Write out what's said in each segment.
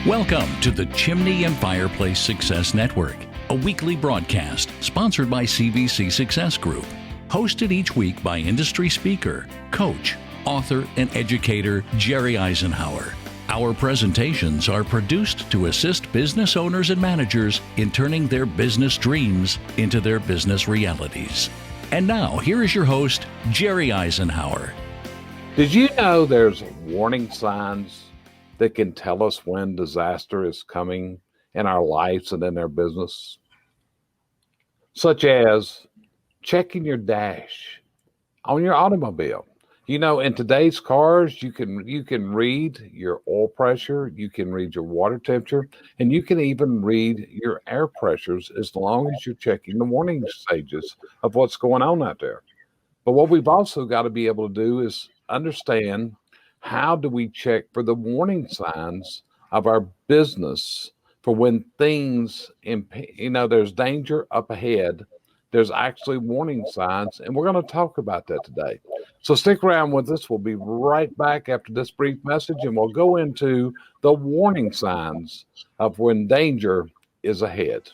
Welcome to the Chimney and Fireplace Success Network, a weekly broadcast sponsored by CVC Success Group, hosted each week by industry speaker, coach, author, and educator Jerry Isenhour. Our presentations are produced to assist business owners and managers in turning their business dreams into their business realities. And now, here is your host, Jerry Isenhour. Did you know there's warning signs that can tell us when disaster is coming in our lives and in our business? Such as checking your dash on your automobile. You know, in today's cars, you can read your oil pressure, you can read your water temperature, and you can even read your air pressures as long as you're checking the warning stages of what's going on out there. But what we've also got to be able to do is understand, how do we check for the warning signs of our business for when things, there's danger up ahead? There's actually warning signs, and we're going to talk about that today. So stick around with us. We'll be right back after this brief message, and we'll go into the warning signs of when danger is ahead.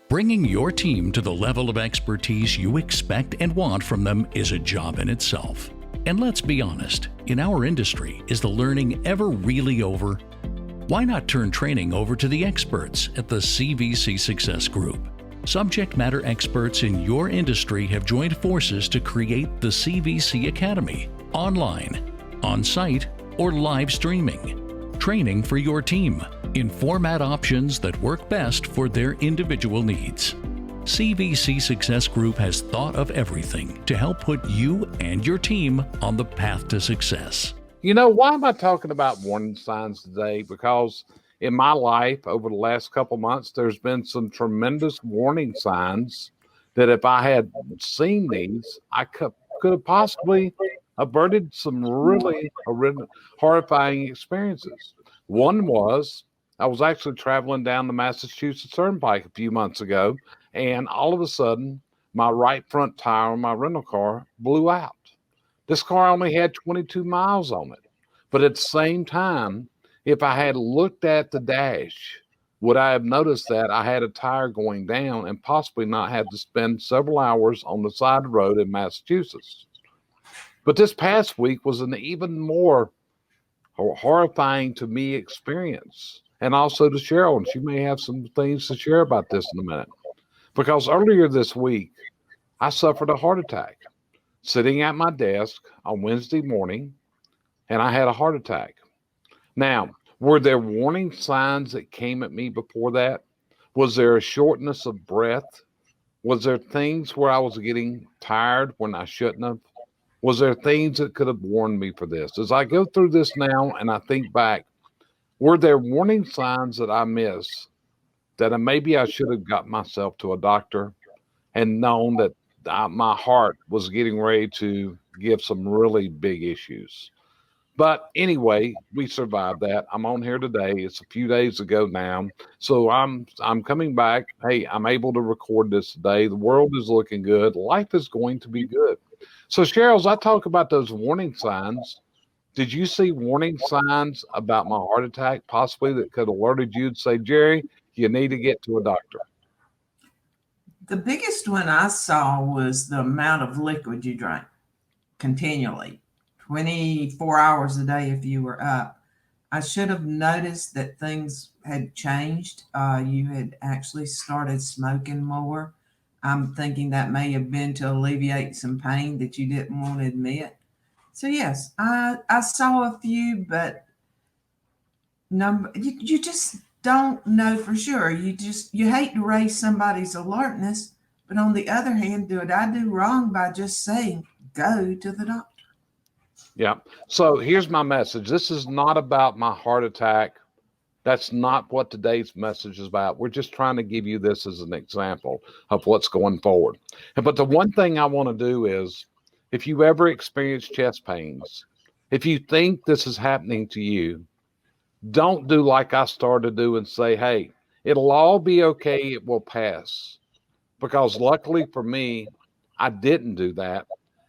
Bringing your team to the level of expertise you expect and want from them is a job in itself. And let's be honest, in our industry, is the learning ever really over? Why not turn training over to the experts at the CVC Success Group? Subject matter experts in your industry have joined forces to create the CVC Academy, online, on-site, or live streaming. Training for your team in format options that work best for their individual needs. CVC Success Group has thought of everything to help put you and your team on the path to success. You know, why am I talking about warning signs today? Because in my life over the last couple months, there's been some tremendous warning signs that if I had seen these, I could have possibly averted some really horrifying experiences. One was, I was actually traveling down the Massachusetts Turnpike a few months ago, and all of a sudden, my right front tire on my rental car blew out. This car only had 22 miles on it. But at the same time, if I had looked at the dash, would I have noticed that I had a tire going down and possibly not have to spend several hours on the side of the road in Massachusetts? But this past week was an even more horrifying to me experience. And also to Cheryl, and she may have some things to share about this in a minute. Because earlier this week, I suffered a heart attack sitting at my desk on Wednesday morning, and I had a heart attack. Now, were there warning signs that came at me before that? Was there a shortness of breath? Was there things where I was getting tired when I shouldn't have? Was there things that could have warned me for this? As I go through this now and I think back, were there warning signs that I missed that maybe I should have got myself to a doctor and known that my heart was getting ready to give some really big issues? But anyway, we survived that. I'm on here today. It's a few days ago now. So I'm coming back. Hey, I'm able to record this today. The world is looking good. Life is going to be good. So Cheryl, as I talk about those warning signs, did you see warning signs about my heart attack possibly that could have alerted you to say, Jerry, you need to get to a doctor? The biggest one I saw was the amount of liquid you drank continually, 24 hours a day if you were up. I should have noticed that things had changed. You had actually started smoking more. I'm thinking that may have been to alleviate some pain that you didn't want to admit. So yes, I saw a few, but you just don't know for sure. You hate to raise somebody's alertness, but on the other hand, did I do wrong by just saying, go to the doctor? Yeah. So here's my message. This is not about my heart attack. That's not what today's message is about. We're just trying to give you this as an example of what's going forward. But the one thing I want to do is, if you ever experience chest pains, if you think this is happening to you, don't do like I started to do and say, hey, it'll all be okay. It will pass. Because luckily for me, I didn't do that.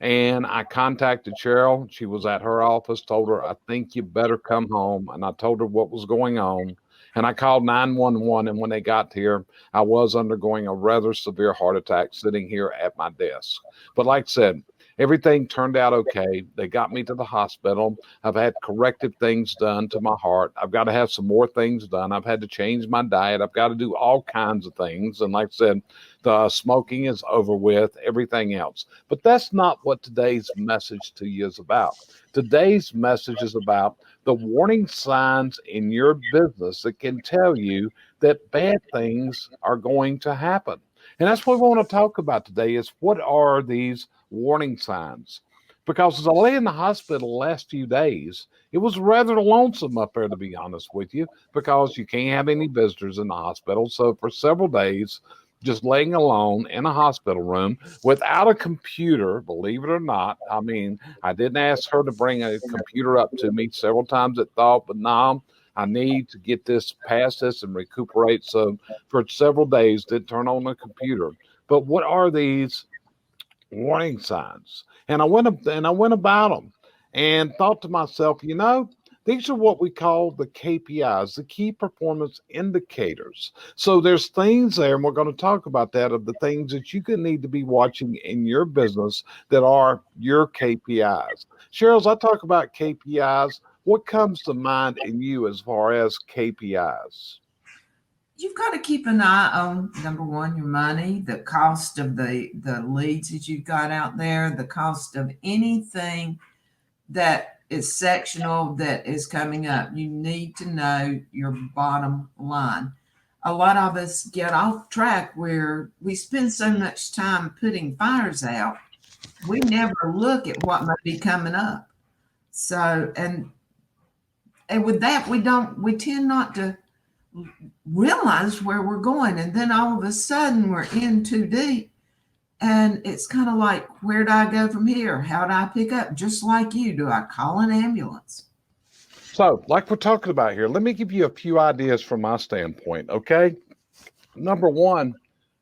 And I contacted Cheryl. She was at her office, told her, I think you better come home. And I told her what was going on. And I called 911. And when they got here, I was undergoing a rather severe heart attack sitting here at my desk. But like I said, everything turned out okay. They got me to the hospital. I've had corrective things done to my heart. I've got to have some more things done. I've had to change my diet. I've got to do all kinds of things. And like I said, the smoking is over with, everything else. But that's not what today's message to you is about. Today's message is about the warning signs in your business that can tell you that bad things are going to happen. And that's what we want to talk about today is what are these warning signs? Because as I lay in the hospital the last few days, it was rather lonesome up there, to be honest with you, because you can't have any visitors in the hospital. So for several days, just laying alone in a hospital room without a computer, believe it or not. I mean, I didn't ask her to bring a computer up to me several times. I thought, but no, I need to get this past this and recuperate. So for several days, did turn on the computer. But what are these warning signs? And I went about them and thought to myself, these are what we call the KPIs, the key performance indicators. So there's things there, and we're going to talk about that, of the things that you could need to be watching in your business that are your KPIs. Cheryl, as I talk about KPIs, what comes to mind in you as far as KPIs? You've got to keep an eye on, number one, your money, the cost of the leads that you've got out there, the cost of anything that is sectional that is coming up. You need to know your bottom line. A lot of us get off track where we spend so much time putting fires out, we never look at what might be coming up. So, and with that, we tend not to realize where we're going. And then all of a sudden we're in too deep. And it's kind of like, where do I go from here? How do I pick up? Just like you, do I call an ambulance? So, like we're talking about here, let me give you a few ideas from my standpoint, okay? Number one,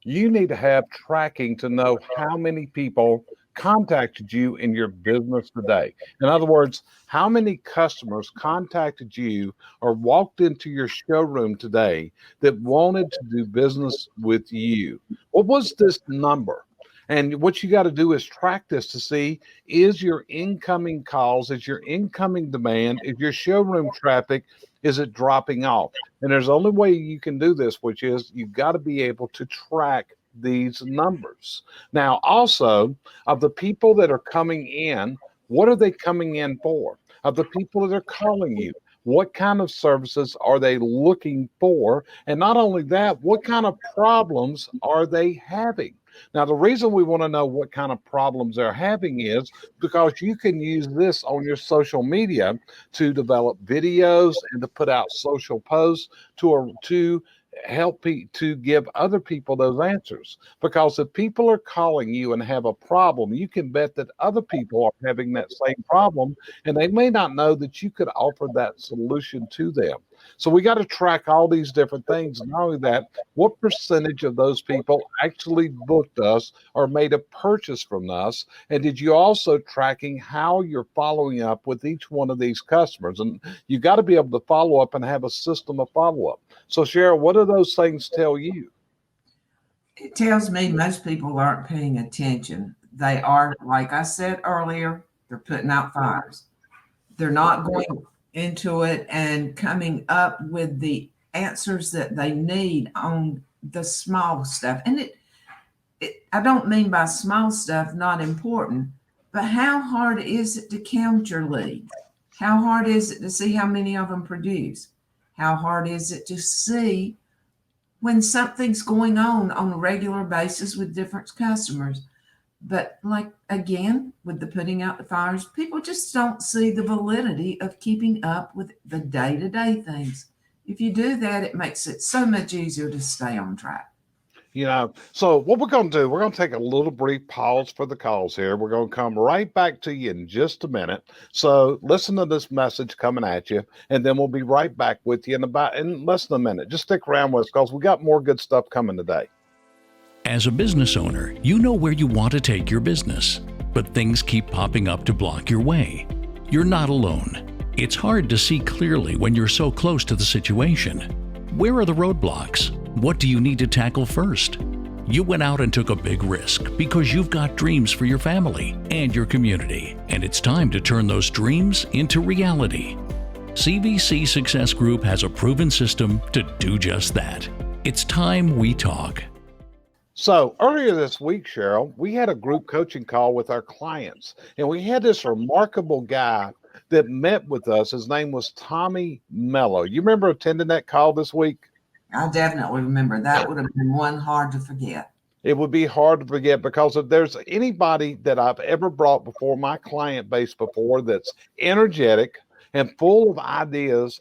you need to have tracking to know how many people contacted you in your business today. In other words, how many customers contacted you or walked into your showroom today that wanted to do business with you? What was this number? And what you got to do is track this to see, is your incoming calls, is your incoming demand, is your showroom traffic, is it dropping off? And there's only way you can do this, which is you've got to be able to track these numbers. Now, also, of the people that are coming in, what are they coming in for? Of the people that are calling you, what kind of services are they looking for? And not only that, what kind of problems are they having? Now, the reason we want to know what kind of problems they're having is because you can use this on your social media to develop videos and to put out social posts to help to give other people those answers. Because if people are calling you and have a problem, you can bet that other people are having that same problem, and they may not know that you could offer that solution to them. So we got to track all these different things. Not only that, what percentage of those people actually booked us or made a purchase from us? And did you also tracking how you're following up with each one of these customers? And you got to be able to follow up and have a system of follow-up. So Cheryl, what do those things tell you? It tells me most people aren't paying attention. They are, like I said earlier, they're putting out fires. They're not going into it and coming up with the answers that they need on the small stuff. And I don't mean by small stuff not important, but how hard is it to count your leads? How hard is it to see how many of them produce? How hard is it to see when something's going on a regular basis with different customers? But like, again, with the putting out the fires, people just don't see the validity of keeping up with the day-to-day things. If you do that, it makes it so much easier to stay on track. So what we're going to do, we're going to take a little brief pause for the calls here. We're going to come right back to you in just a minute. So listen to this message coming at you, and then we'll be right back with you in less than a minute. Just stick around with us because we got more good stuff coming today. As a business owner, you know where you want to take your business, but things keep popping up to block your way. You're not alone. It's hard to see clearly when you're so close to the situation. Where are the roadblocks? What do you need to tackle first? You went out and took a big risk because you've got dreams for your family and your community, and it's time to turn those dreams into reality. CVC Success Group has a proven system to do just that. It's time we talk. So earlier this week, Cheryl, we had a group coaching call with our clients, and we had this remarkable guy that met with us. His name was Tommy Mello. You remember attending that call this week? I definitely remember. That would have been one hard to forget. It would be hard to forget, because if there's anybody that I've ever brought before my client base before that's energetic and full of ideas,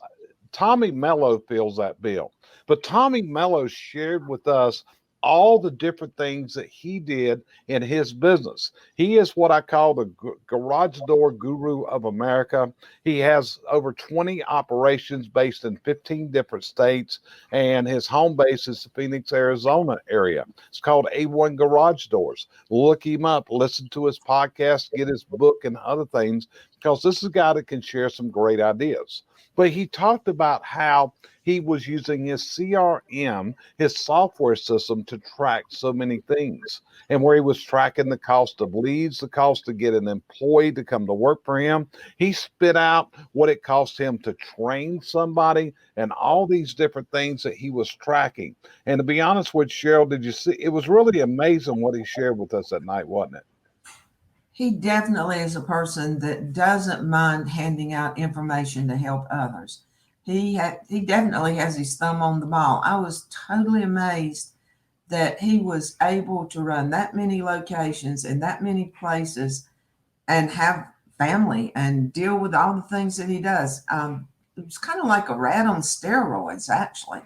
Tommy Mello fills that bill. But Tommy Mello shared with us all the different things that he did in his business. He is what I call the garage door guru of America. He has over 20 operations based in 15 different states, and his home base is the Phoenix, Arizona area. It's called A1 Garage Doors. Look him up, listen to his podcast, get his book and other things, because this is a guy that can share some great ideas. But he talked about how he was using his CRM, his software system, to track so many things, and where he was tracking the cost of leads, the cost to get an employee to come to work for him. He spit out what it cost him to train somebody and all these different things that he was tracking. And to be honest with Cheryl, did you see? It was really amazing what he shared with us that night, wasn't it? He definitely is a person that doesn't mind handing out information to help others. He definitely has his thumb on the ball. I was totally amazed that he was able to run that many locations in that many places and have family and deal with all the things that he does. It was kind of like a rat on steroids, actually.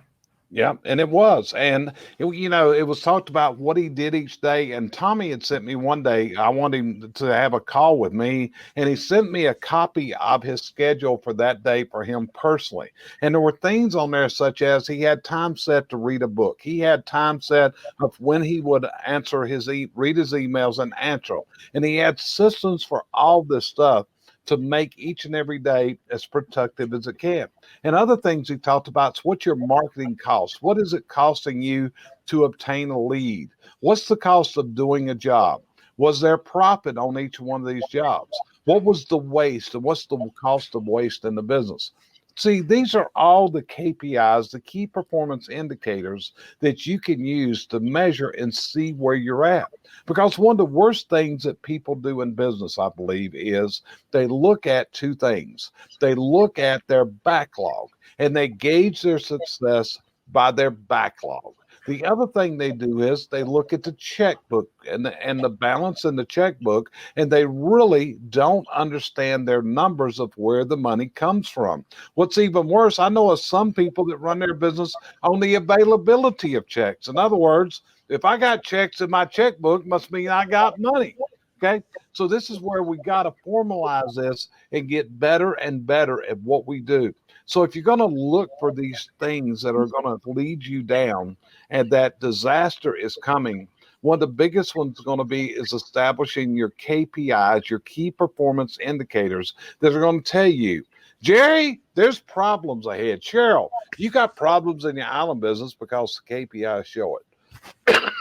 Yeah, and it was. And, it was talked about what he did each day. And Tommy had sent me one day, I wanted him to have a call with me, and he sent me a copy of his schedule for that day for him personally. And there were things on there such as he had time set to read a book. He had time set of when he would answer read his emails and answer. And he had systems for all this stuff to make each and every day as productive as it can. And other things he talked about is what your marketing costs. What is it costing you to obtain a lead? What's the cost of doing a job? Was there profit on each one of these jobs? What was the waste, and what's the cost of waste in the business? See, these are all the KPIs, the key performance indicators that you can use to measure and see where you're at. Because one of the worst things that people do in business, I believe, is they look at two things. They look at their backlog, and they gauge their success by their backlog. The other thing they do is they look at the checkbook and the balance in the checkbook, and they really don't understand their numbers of where the money comes from. What's even worse, I know of some people that run their business on the availability of checks. In other words, if I got checks in my checkbook, must mean I got money. Okay, so this is where we got to formalize this and get better and better at what we do. So if you're going to look for these things that are going to lead you down and that disaster is coming, one of the biggest ones going to be is establishing your KPIs, your key performance indicators that are going to tell you, Jerry, there's problems ahead. Cheryl, you got problems in your island business because the KPIs show it.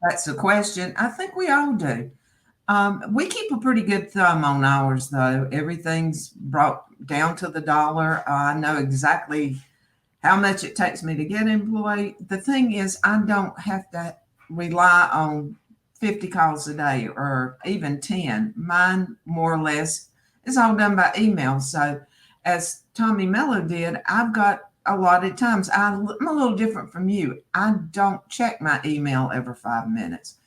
That's the question. I think we all do. We keep a pretty good thumb on ours, though. Everything's brought down to the dollar. I know exactly how much it takes me to get an employee. The thing is, I don't have to rely on 50 calls a day or even 10. Mine, more or less, is all done by email. So as Tommy Mello did, I've got allotted times. I'm a little different from you. I don't check my email every 5 minutes.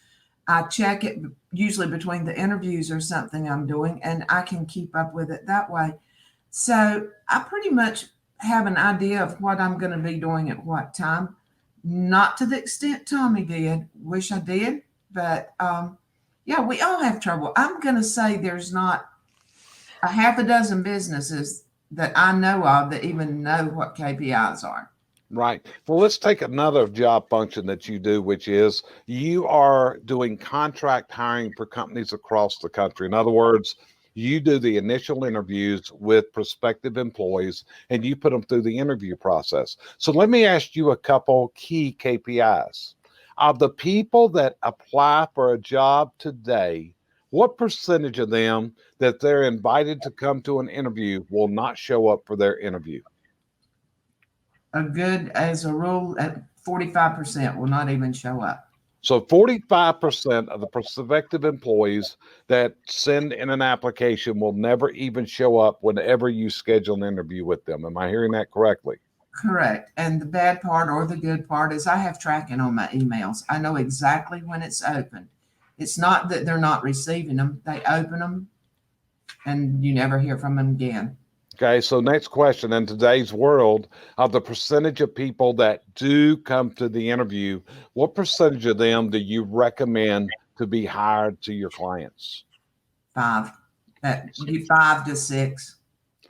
I check it usually between the interviews or something I'm doing, and I can keep up with it that way. So I pretty much have an idea of what I'm going to be doing at what time. Not to the extent Tommy did. Wish I did. But yeah, we all have trouble. I'm going to say there's not a half a dozen businesses that I know of that even know what KPIs are. Right. Well, let's take another job function that you do, which is you are doing contract hiring for companies across the country. In other words, You do the initial interviews with prospective employees and you put them through the interview process. So let me ask you a couple key KPIs. Of the people that apply for a job today, what percentage of them that they're invited to come to an interview will not show up for their interview? As a rule, at 45% will not even show up. So 45% of the prospective employees that send in an application will never even show up whenever you schedule an interview with them. Am I hearing that correctly? Correct. And the bad part or the good part is I have tracking on my emails. I know exactly when it's open. It's not that they're not receiving them. They open them and you never hear from them again. Okay, so next question. In today's world, of the percentage of people that do come to the interview, what percentage of them do you recommend to be hired to your clients? 5. 5 to 6.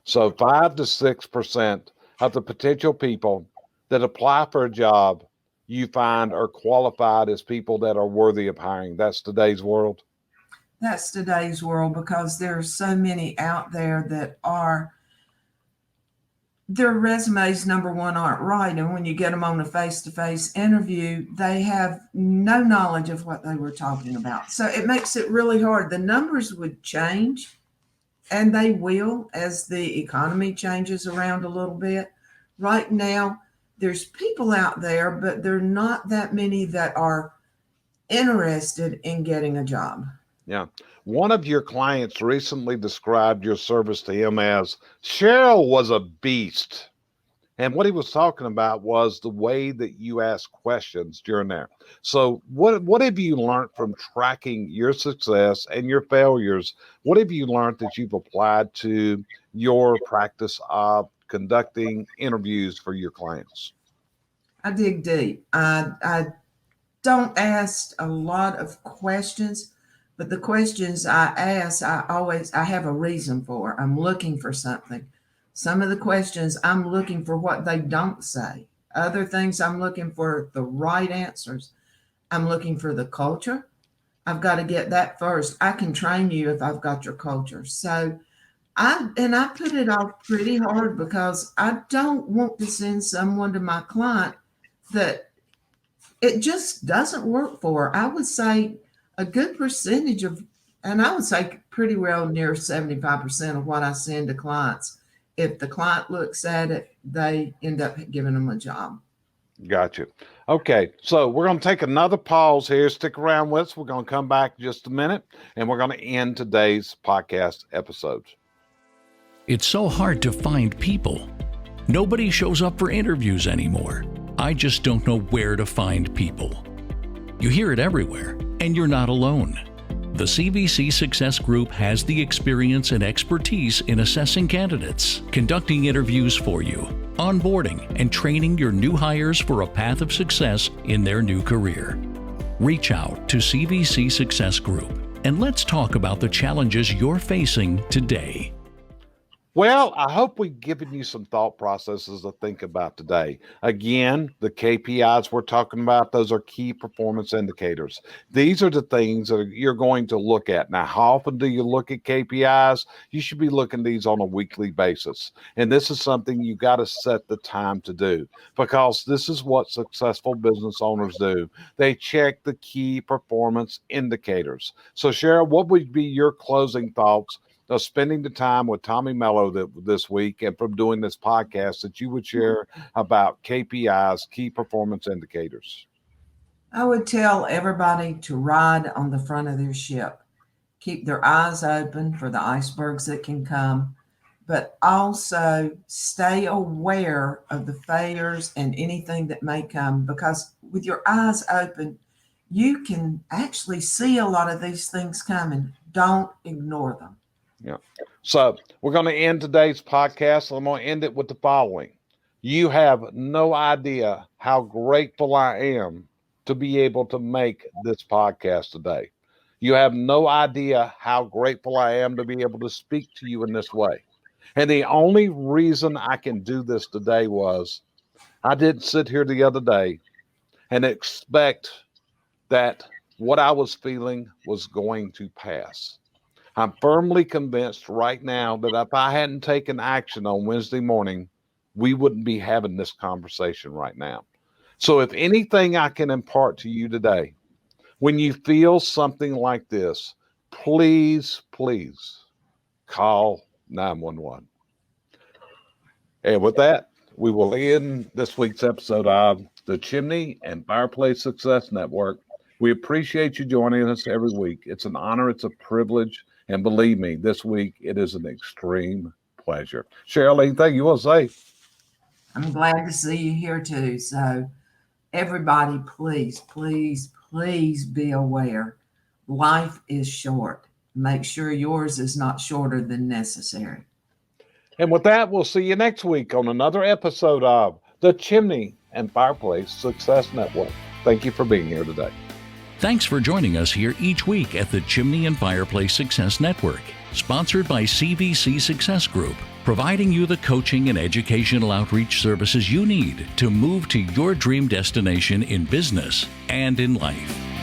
So 5 to 6% of the potential people that apply for a job you find are qualified as people that are worthy of hiring. That's today's world. That's today's world because there are so many out there that their resumes, number one, aren't right. And when you get them on a face-to-face interview, they have no knowledge of what they were talking about. So it makes it really hard. The numbers would change, and they will as the economy changes around a little bit. Right now, there's people out there, but there are not that many that are interested in getting a job. Yeah. One of your clients recently described your service to him as Cheryl was a beast. And what he was talking about was the way that you ask questions during there. So what have you learned from tracking your success and your failures? What have you learned that you've applied to your practice of conducting interviews for your clients? I dig deep. I don't ask a lot of questions. But the questions I ask, I have a reason for. I'm looking for something. Some of the questions, I'm looking for what they don't say. Other things, I'm looking for the right answers. I'm looking for the culture. I've got to get that first. I can train you if I've got your culture. So I put it off pretty hard because I don't want to send someone to my client that it just doesn't work for. I would say a good percentage of, and I would say pretty well near 75% of what I send to clients, if the client looks at it, they end up giving them a job. Gotcha. Okay, so we're going to take another pause here. Stick around with us. We're going to come back in just a minute, and we're going to end today's podcast episode. It's so hard to find people. Nobody shows up for interviews anymore. I just don't know where to find people. You hear it everywhere, and you're not alone. The CVC Success Group has the experience and expertise in assessing candidates, conducting interviews for you, onboarding, and training your new hires for a path of success in their new career. Reach out to CVC Success Group, and let's talk about the challenges you're facing today. Well, I hope we've given you some thought processes to think about today. Again, the KPIs we're talking about, those are key performance indicators. These are the things that you're going to look at. Now, how often do you look at KPIs? You should be looking at these on a weekly basis. And this is something you got to set the time to do because this is what successful business owners do. They check the key performance indicators. So, Cheryl, what would be your closing thoughts of spending the time with Tommy Mello this week and from doing this podcast that you would share about KPIs, key performance indicators? I would tell everybody to ride on the front of their ship. Keep their eyes open for the icebergs that can come, but also stay aware of the failures and anything that may come, because with your eyes open, you can actually see a lot of these things coming. Don't ignore them. Yeah. So we're going to end today's podcast. I'm going to end it with the following. You have no idea how grateful I am to be able to make this podcast today. You have no idea how grateful I am to be able to speak to you in this way. And the only reason I can do this today was I didn't sit here the other day and expect that what I was feeling was going to pass. I'm firmly convinced right now that if I hadn't taken action on Wednesday morning, we wouldn't be having this conversation right now. So if anything I can impart to you today, when you feel something like this, please call 911. And with that, we will end this week's episode of the Chimney and Fireplace Success Network. We appreciate you joining us every week. It's an honor, it's a privilege, and believe me, this week it is an extreme pleasure. Cheryl, anything you want to say? I'm glad to see you here too. So everybody, please be aware. Life is short. Make sure yours is not shorter than necessary. And with that, we'll see you next week on another episode of the Chimney and Fireplace Success Network. Thank you for being here today. Thanks for joining us here each week at the Chimney and Fireplace Success Network, sponsored by CVC Success Group, providing you the coaching and educational outreach services you need to move to your dream destination in business and in life.